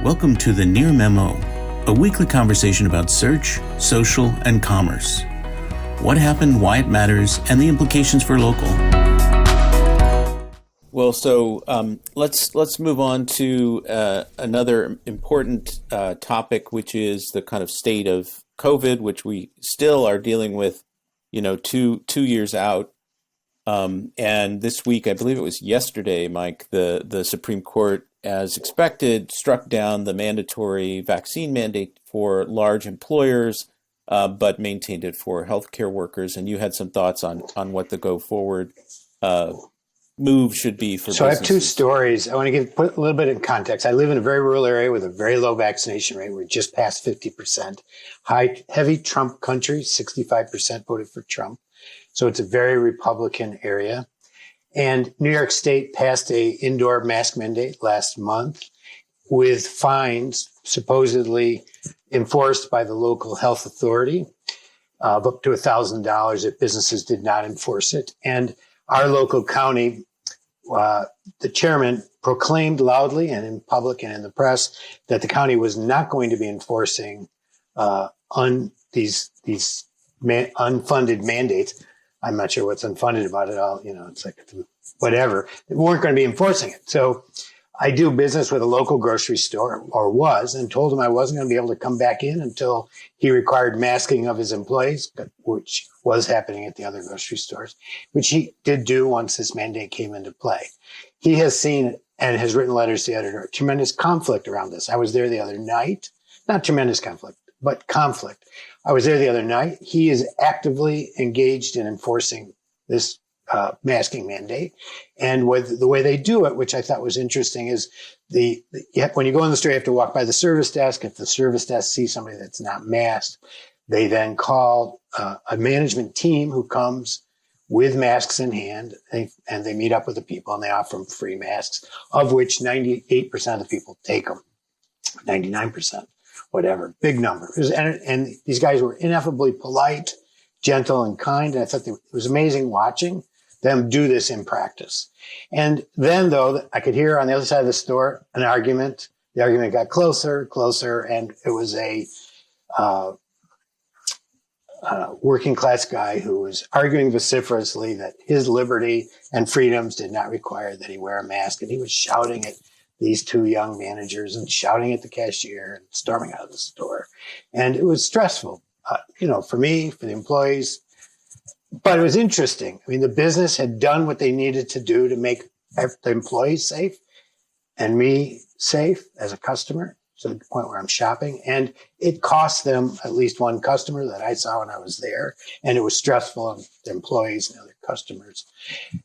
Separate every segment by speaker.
Speaker 1: Welcome to the Near Memo, a weekly conversation about search, social, and commerce. What happened, why it matters, and the implications for local. Well, so let's move on to another important topic, which is the kind of state of COVID, which we still are dealing with, two years out. And this week, I believe it was yesterday, Mike, the Supreme Court, as expected, struck down the mandatory vaccine mandate for large employers, but maintained it for healthcare workers. And you had some thoughts on what the go forward move should be for
Speaker 2: So
Speaker 1: businesses.
Speaker 2: I have two stories. I want to put a little bit in context. I live in a very rural area with a very low vaccination rate. We're just past 50%. Heavy Trump country, 65% voted for Trump. So it's a very Republican area. And New York State passed a indoor mask mandate last month with fines supposedly enforced by the local health authority of up to $1,000 if businesses did not enforce it. And our local county, the chairman proclaimed loudly and in public and in the press that the county was not going to be enforcing these unfunded mandates. I'm not sure what's unfunded about it all. It's like whatever. They weren't going to be enforcing it. So I do business with a local grocery store, or was, and told him I wasn't going to be able to come back in until he required masking of his employees, which was happening at the other grocery stores, which he did do once this mandate came into play. He has seen and has written letters to the editor, tremendous conflict around this. I was there the other night, not tremendous conflict, but conflict. I was there the other night. He is actively engaged in enforcing this masking mandate. And with the way they do it, which I thought was interesting, is when you go in the store, you have to walk by the service desk. If the service desk sees somebody that's not masked, they then call a management team who comes with masks in hand, and they meet up with the people and they offer them free masks, of which 98% of the people take them, 99%, whatever, big number. And these guys were ineffably polite, gentle, and kind. And I thought it was amazing watching them do this in practice. And then, though, I could hear on the other side of the store an argument. The argument got closer, and it was a working class guy who was arguing vociferously that his liberty and freedoms did not require that he wear a mask. And he was shouting at these two young managers and shouting at the cashier and storming out of the store. And it was stressful, for me, for the employees. But it was interesting. I mean, the business had done what they needed to do to make the employees safe and me safe as a customer to the point where I'm shopping. And it cost them at least one customer that I saw when I was there. And it was stressful on the employees and other customers.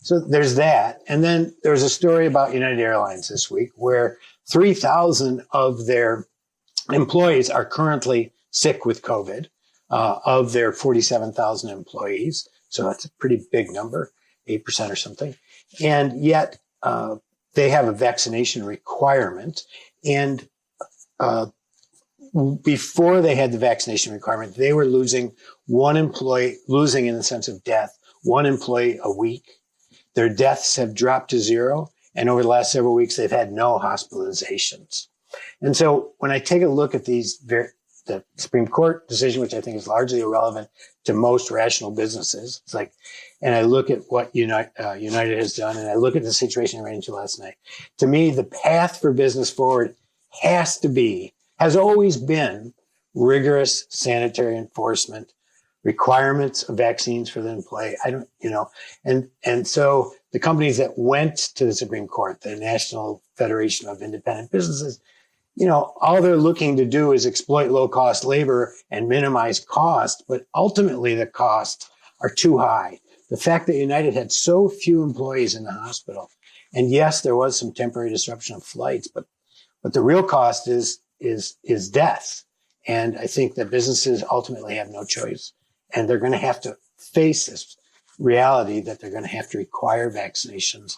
Speaker 2: So there's that. And then there was a story about United Airlines this week where 3,000 of their employees are currently sick with COVID of their 47,000 employees. So that's a pretty big number, 8% or something. And yet they have a vaccination requirement. And before they had the vaccination requirement, they were losing in the sense of death, one employee a week. Their deaths have dropped to zero. And over the last several weeks, they've had no hospitalizations. And so when I take a look at the Supreme Court decision, which I think is largely irrelevant to most rational businesses, and I look at what United has done, and I look at the situation I ran into last night. To me, the path for business forward has always been rigorous sanitary enforcement, requirements of vaccines for the employee. And so the companies that went to the Supreme Court, the National Federation of Independent Businesses, all they're looking to do is exploit low-cost labor and minimize cost, but ultimately the costs are too high. The fact that United had so few employees in the hospital, and yes, there was some temporary disruption of flights, but the real cost is death. And I think that businesses ultimately have no choice, and they're going to have to face this reality that they're going to have to require vaccinations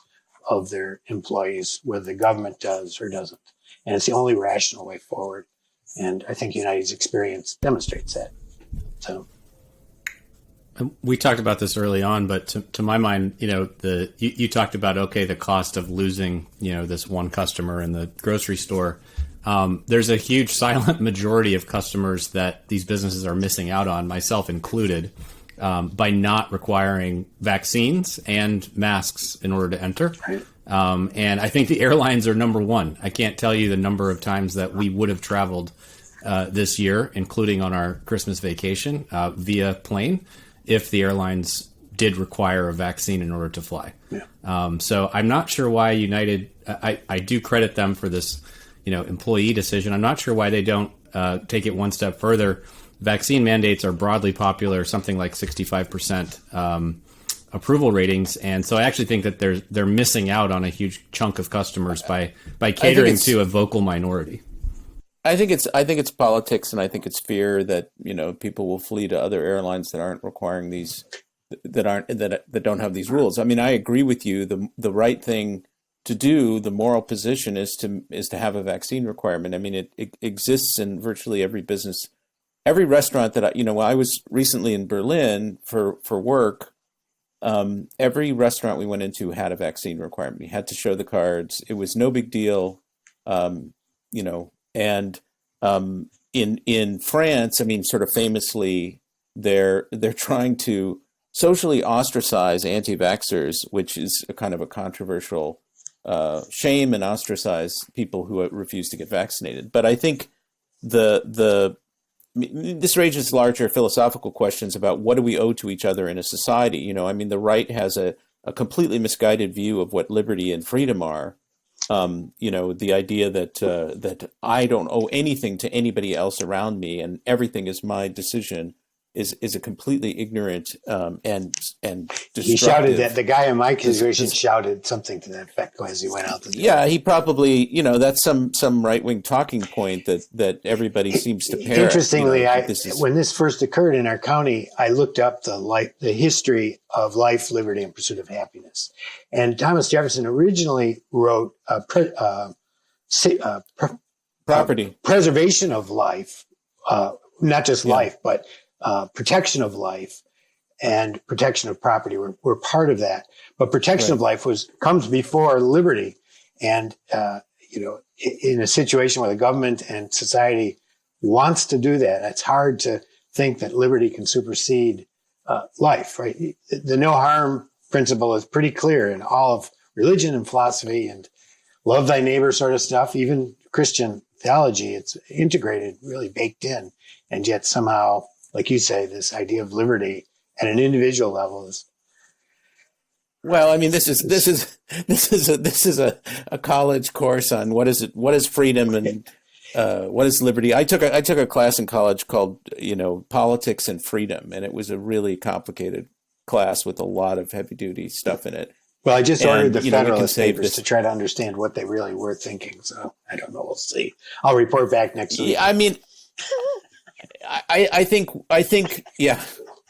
Speaker 2: of their employees, whether the government does or doesn't. And it's the only rational way forward. And I think United's experience demonstrates that. So
Speaker 3: we talked about this early on, but to my mind, you talked about, the cost of losing, this one customer in the grocery store. There's a huge silent majority of customers that these businesses are missing out on, myself included, by not requiring vaccines and masks in order to enter.
Speaker 2: Right.
Speaker 3: And I think the airlines are number one. I can't tell you the number of times that we would have traveled this year, including on our Christmas vacation, via plane, if the airlines did require a vaccine in order to fly. Yeah. So I'm not sure why United, I do credit them for this, employee decision. I'm not sure why they don't take it one step further. Vaccine mandates are broadly popular, something like 65% approval ratings, and so I actually think that they're missing out on a huge chunk of customers by catering to a vocal minority.
Speaker 1: I think it's politics, and I think it's fear that people will flee to other airlines that aren't requiring these, that don't have these rules. I mean, I agree with you. The right thing to do, the moral position, is to have a vaccine requirement. I mean, it exists in virtually every business. Every restaurant that I was recently in Berlin for work, every restaurant we went into had a vaccine requirement. We had to show the cards. It was no big deal, and in France, I mean, sort of famously, they're trying to socially ostracize anti-vaxxers, which is a kind of a controversial shame and ostracize people who refuse to get vaccinated. But I think this raises larger philosophical questions about what do we owe to each other in a society. I mean, the right has a completely misguided view of what liberty and freedom are. The idea that I don't owe anything to anybody else around me and everything is my decision is a completely ignorant and destructive.
Speaker 2: He shouted that. The guy in my conversation shouted something to that effect as he went out the door.
Speaker 1: Yeah, he probably, that's some right-wing talking point that everybody seems to parrot.
Speaker 2: Interestingly, when this first occurred in our county, I looked up the history of life, liberty, and pursuit of happiness. And Thomas Jefferson originally wrote
Speaker 1: property
Speaker 2: preservation of life, not just life, but protection of life and protection of property were part of that. But protection of life comes before liberty. And, in a situation where the government and society wants to do that, it's hard to think that liberty can supersede life, right? The no harm principle is pretty clear in all of religion and philosophy and love thy neighbor sort of stuff. Even Christian theology, it's integrated, really baked in. And yet somehow, like you say, this idea of liberty at an individual level is.
Speaker 1: Well, I mean, this is a college course on what is freedom and what is liberty. I took a class in college called politics and freedom, and it was a really complicated class with a lot of heavy duty stuff in it.
Speaker 2: Well, I just ordered the Federalist papers to try to understand what they really were thinking. So I don't know. We'll see. I'll report back next week.
Speaker 1: Yeah, I mean. I think, yeah,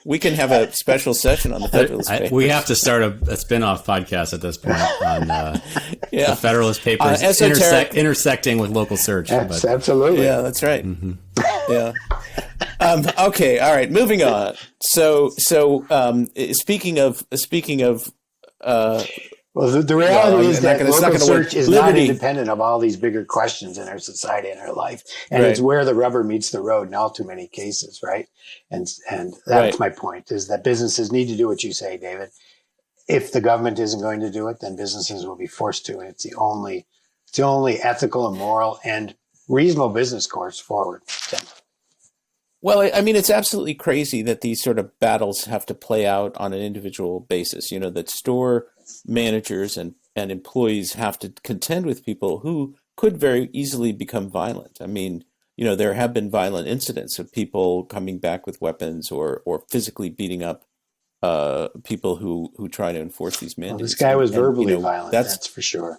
Speaker 1: we can have a special session on the Federalist Papers.
Speaker 3: We have to start a spin-off podcast at this point on the Federalist Papers intersecting with local search.
Speaker 2: Absolutely.
Speaker 1: Yeah, that's right. Mm-hmm. Yeah. Okay. All right. Moving on. So speaking of.
Speaker 2: Well, the reality is that local search is not independent of all these bigger questions in our society and our life. And it's where the rubber meets the road in all too many cases, right? And that's my point, is that businesses need to do what you say, David. If the government isn't going to do it, then businesses will be forced to. And it's the only ethical and moral and reasonable business course forward.
Speaker 1: Well, I mean, it's absolutely crazy that these sort of battles have to play out on an individual basis, that store managers and employees have to contend with people who could very easily become violent. I mean, there have been violent incidents of people coming back with weapons or physically beating up people who try to enforce these mandates.
Speaker 2: Well, this guy was verbally violent, that's for sure.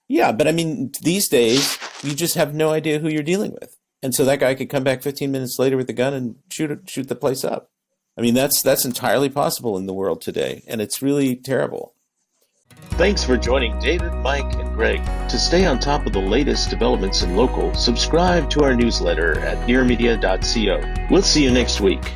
Speaker 1: Yeah, but I mean, these days, you just have no idea who you're dealing with. And so that guy could come back 15 minutes later with a gun and shoot the place up. I mean, that's entirely possible in the world today, and it's really terrible.
Speaker 4: Thanks for joining David, Mike, and Greg. To stay on top of the latest developments in local, subscribe to our newsletter at nearmedia.co. We'll see you next week.